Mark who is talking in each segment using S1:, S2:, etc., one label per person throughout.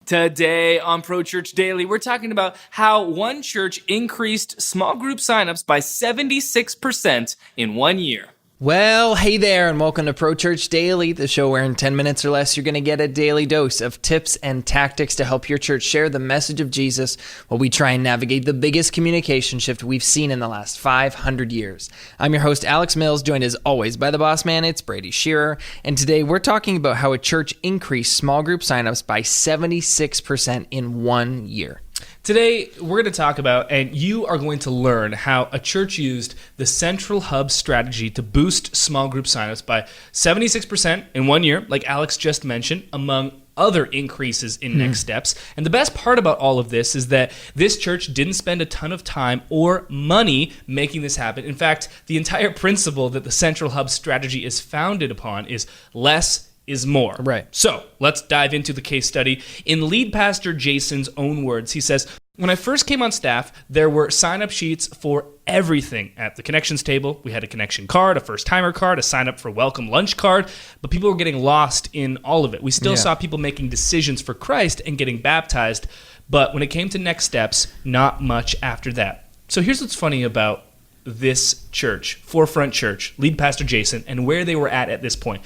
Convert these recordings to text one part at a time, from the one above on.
S1: Today on Pro Church Daily, we're talking about how one church increased small group signups by 76% in 1 year.
S2: Well, hey there, and welcome to Pro Church Daily, the show where in 10 minutes or less, you're going to get a daily dose of tips and tactics to help your church share the message of Jesus while we try and navigate the biggest communication shift we've seen in the last 500 years. I'm your host, Alex Mills, joined as always by the boss man, it's Brady Shearer, and today we're talking about how a church increased small group signups by 76% in 1 year.
S1: Today, we're going to talk about, and you are going to learn how a church used the Central Hub strategy to boost small group signups by 76% in 1 year, like Alex just mentioned, among other increases in next steps. And the best part about all of this is that this church didn't spend a ton of time or money making this happen. In fact, the entire principle that the Central Hub strategy is founded upon is less is more.
S2: Right.
S1: So let's dive into the case study. In lead pastor Jason's own words, he says, "When I first came on staff, there were sign-up sheets for everything at the connections table. We had a connection card, a first-timer card, a sign-up for welcome lunch card, but people were getting lost in all of it. We still saw people making decisions for Christ and getting baptized, but when it came to next steps, not much after that." So here's what's funny about this church, Forefront Church, lead pastor Jason, and where they were at this point.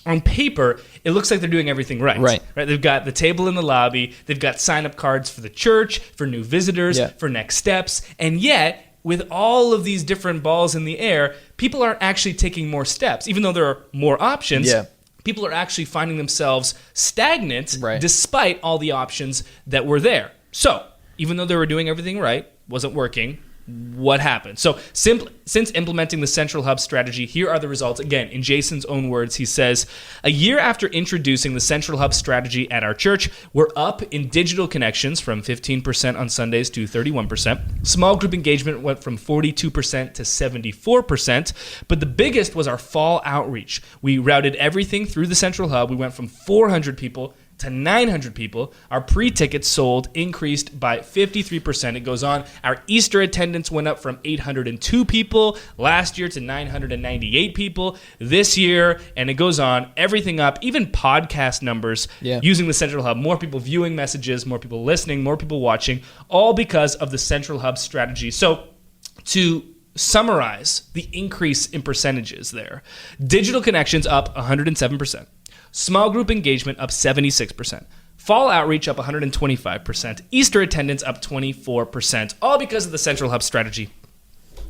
S1: On paper, it looks like they're doing everything right. Right. They've got the table in the lobby. They've got sign-up cards for the church, for new visitors, for next steps. And yet, with all of these different balls in the air, people aren't actually taking more steps. Even though there are more options, people are actually finding themselves stagnant despite all the options that were there. So, even though they were doing everything right, wasn't working, what happened? So since implementing the Central Hub strategy, here are the results. Again, in Jason's own words, he says, "A year after introducing the Central Hub strategy at our church, we're up in digital connections from 15% on Sundays to 31%. Small group engagement went from 42% to 74%. But the biggest was our fall outreach. We routed everything through the Central Hub. We went from 400 people to 900 people. Our pre-tickets sold increased by 53%. It goes on. Our Easter attendance went up from 802 people last year to 998 people this year, and it goes on. Everything up, even podcast numbers using the Central Hub. More people viewing messages, more people listening, more people watching, all because of the Central Hub strategy." So to summarize the increase in percentages there, digital connections up 107%. Small group engagement up 76%. Fall outreach up 125%. Easter attendance up 24%. All because of the Central Hub strategy.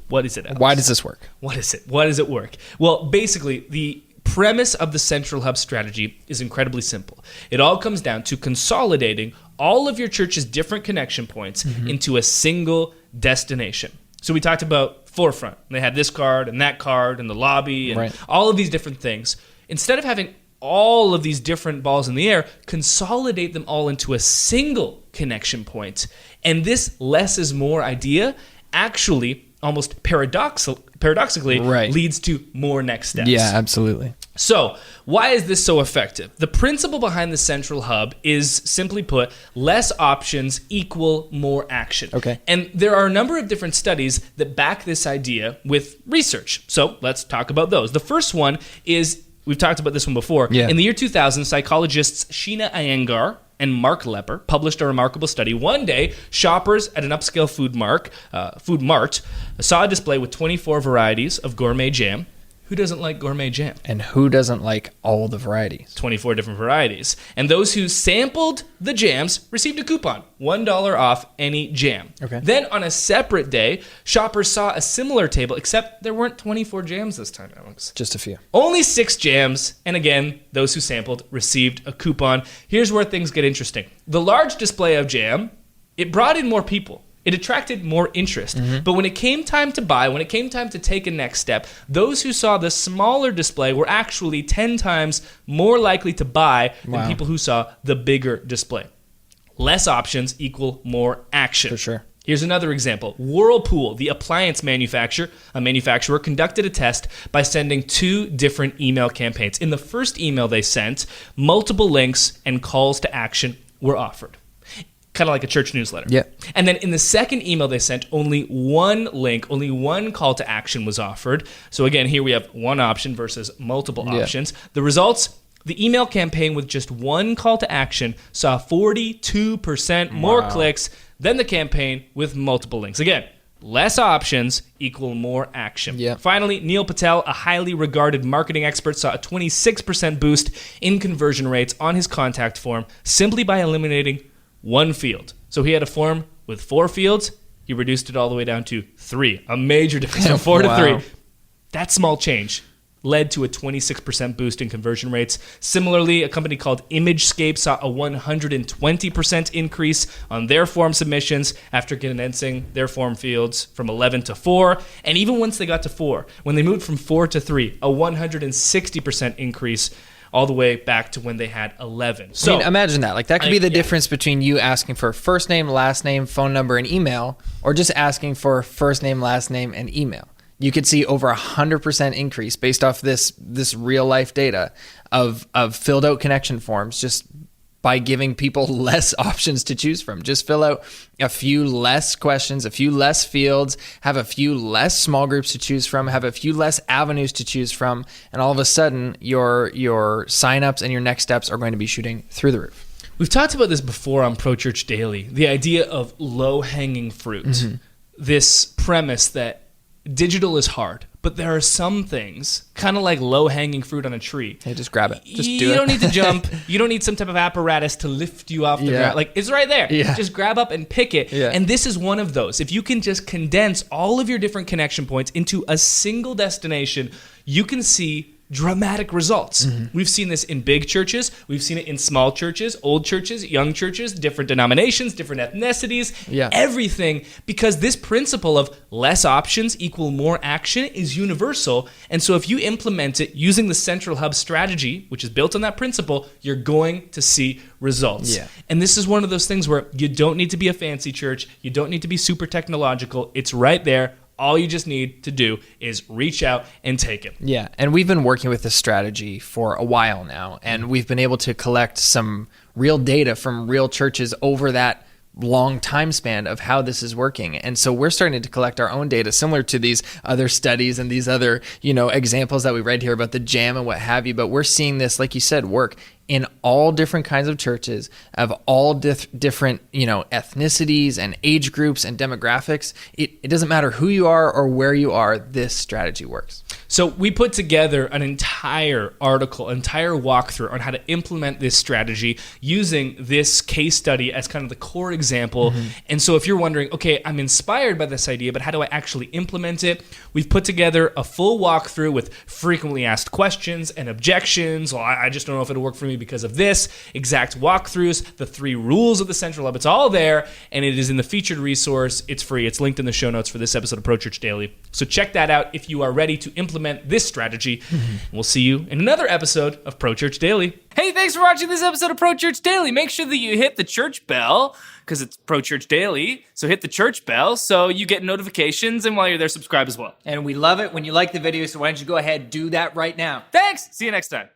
S1: What is it, Alex?
S2: Why does this work?
S1: What is it? Why does it work? Well, basically, the premise of the Central Hub strategy is incredibly simple. It all comes down to consolidating all of your church's different connection points into a single destination. So we talked about Forefront. They had this card and that card and the lobby and all of these different things. Instead of having all of these different balls in the air, consolidate them all into a single connection point. And this less is more idea actually almost paradoxically leads to more next steps.
S2: Yeah, absolutely.
S1: So, why is this so effective? The principle behind the Central Hub is, simply put, less options equal more action.
S2: Okay.
S1: And there are a number of different studies that back this idea with research. So, let's talk about those. The first one is, we've talked about this one before. In the year 2000, psychologists Sheena Iyengar and Mark Lepper published a remarkable study. One day, shoppers at an upscale food mart saw a display with 24 varieties of gourmet jam. Who doesn't like gourmet jam?
S2: And who doesn't like all the varieties?
S1: 24 different varieties. And those who sampled the jams received a coupon, $1 off any jam.
S2: Okay.
S1: Then on a separate day, shoppers saw a similar table, except there weren't 24 jams this time, Alex.
S2: Just a few.
S1: Only 6 jams, and again, those who sampled received a coupon. Here's where things get interesting. The large display of jam, it brought in more people. It attracted more interest. But when it came time to buy, when it came time to take a next step, those who saw the smaller display were actually 10 times more likely to buy than people who saw the bigger display. Less options equal more action.
S2: For sure.
S1: Here's another example. Whirlpool, the appliance manufacturer, conducted a test by sending 2 different email campaigns. In the first email they sent, multiple links and calls to action were offered. Kind of like a church newsletter.
S2: Yeah.
S1: And then in the second email they sent, only one link, only one call to action was offered. So again, here we have one option versus multiple options. The results, The email campaign with just one call to action saw 42% more clicks than the campaign with multiple links. Again, less options equal more action.
S2: Yeah.
S1: Finally, Neil Patel, a highly regarded marketing expert, saw a 26% boost in conversion rates on his contact form simply by eliminating one field. So he had a form with 4 fields. He reduced it all the way down to 3. A major difference from 4 to 3. That small change led to a 26% boost in conversion rates. Similarly, a company called Imagescape saw a 120% increase on their form submissions after condensing their form fields from 11 to 4. And even once they got to 4, when they moved from 4 to 3, a 160% increase all the way back to when they had 11. So
S2: I mean, imagine that. Like, that could be the difference between you asking for first name, last name, phone number, and email, or just asking for first name, last name, and email. You could see over 100% increase based off this real life data of filled out connection forms just by giving people less options to choose from. Just fill out a few less questions, a few less fields, have a few less small groups to choose from, have a few less avenues to choose from, and all of a sudden your signups and your next steps are going to be shooting through the roof.
S1: We've talked about this before on Pro Church Daily, the idea of low-hanging fruit. This premise that digital is hard, but there are some things, kind of like low-hanging fruit on a tree.
S2: Hey, just grab it. Just do it.
S1: You don't need to jump. You don't need some type of apparatus to lift you off the ground. Like, it's right there.
S2: Yeah.
S1: Just grab up and pick it.
S2: Yeah.
S1: And this is one of those. If you can just condense all of your different connection points into a single destination, you can see dramatic results. We've seen this in big churches. We've seen it in small churches, old churches, young churches, different denominations, different ethnicities, everything, because this principle of less options equal more action is universal. And so if you implement it using the Central Hub strategy, which is built on that principle, you're going to see results. And this is one of those things where you don't need to be a fancy church. You don't need to be super technological. It's right there. All you just need to do is reach out and take it.
S2: Yeah, and we've been working with this strategy for a while now, and we've been able to collect some real data from real churches over that long time span of how this is working. And so we're starting to collect our own data similar to these other studies and these other, examples that we read here about the jam and what have you. But we're seeing this, like you said, work in all different kinds of churches of all different, ethnicities and age groups and demographics. It doesn't matter who you are or where you are, this strategy works.
S1: So we put together an entire walkthrough on how to implement this strategy using this case study as kind of the core example. And so if you're wondering, okay, I'm inspired by this idea, but how do I actually implement it? We've put together a full walkthrough with frequently asked questions and objections. Well, I just don't know if it'll work for me because of this. Exact walkthroughs, the 3 rules of the Central Hub. It's all there, and it is in the featured resource. It's free. It's linked in the show notes for this episode of Pro Church Daily. So check that out if you are ready to implement this strategy. We'll see you in another episode of Pro Church Daily. Hey, thanks for watching this episode of Pro Church Daily. Make sure that you hit the church bell, because it's Pro Church Daily. So hit the church bell so you get notifications, and while you're there, subscribe as well.
S2: And we love it when you like the video, so why don't you go ahead, do that right now.
S1: Thanks. See you next time.